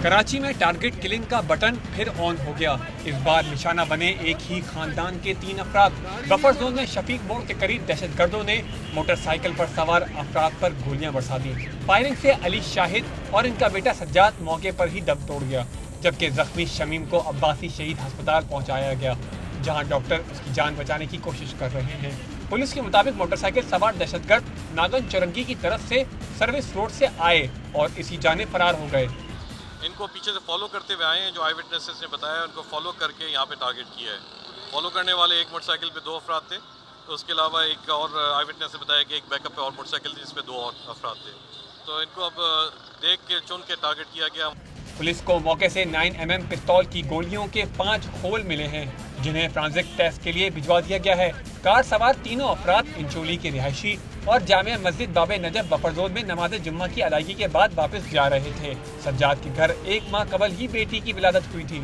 کراچی میں target killing کا button پھر آن ہو گیا۔ اس بار نشانہ بنے ایک ہی خاندان کے 3 افراد۔ بفر زون میں شفیق موڑ کے قریب دہشت گردوں نے موٹر سائیکل پر سوار افراد پر گولیاں برسا دیں۔ فائرنگ سے علی شاہد اور ان کا بیٹا سجاد موقع پر ہی دم توڑ گیا، جبکہ زخمی شمیم کو عباسی شہید ہسپتال پہنچایا گیا، جہاں ڈاکٹر اس کی جان بچانے کی کوشش کر رہے ہیں۔ پولیس کے مطابق موٹر سائیکل سوار دہشت گرد ناگن چورنگی کی طرف سے سروس روڈ سے آئے اور اسی جانب فرار ہو گئے۔ ان کو پیچھے سے فالو کرتے ہوئے آئے ہیں، جو آئی وٹنسز نے بتایا ان کو فالو کر کے یہاں پہ ٹارگٹ کیا ہے۔ فالو کرنے والے ایک موٹر سائیکل پہ 2 افراد تھے، تو اس کے علاوہ ایک اور آئی وٹنس نے بتایا کہ ایک بیک اپ پہ اور موٹر سائیکل تھی جس پہ 2 اور افراد تھے، تو ان کو اب دیکھ کے چن کے ٹارگٹ کیا گیا۔ پولیس کو موقع سے 9mm پستول کی گولیوں کے 5 خول ملے ہیں، جنہیں فرانزک ٹیسٹ کے لیے بھجوا دیا گیا ہے۔ کار سوار تینوں افراد انچولی کے رہائشی اور جامع مسجد باب نجف بفر زون میں نماز جمعہ کی ادائیگی کے بعد واپس جا رہے تھے۔ سجاد کے گھر 1 ماہ قبل ہی بیٹی کی ولادت ہوئی تھی۔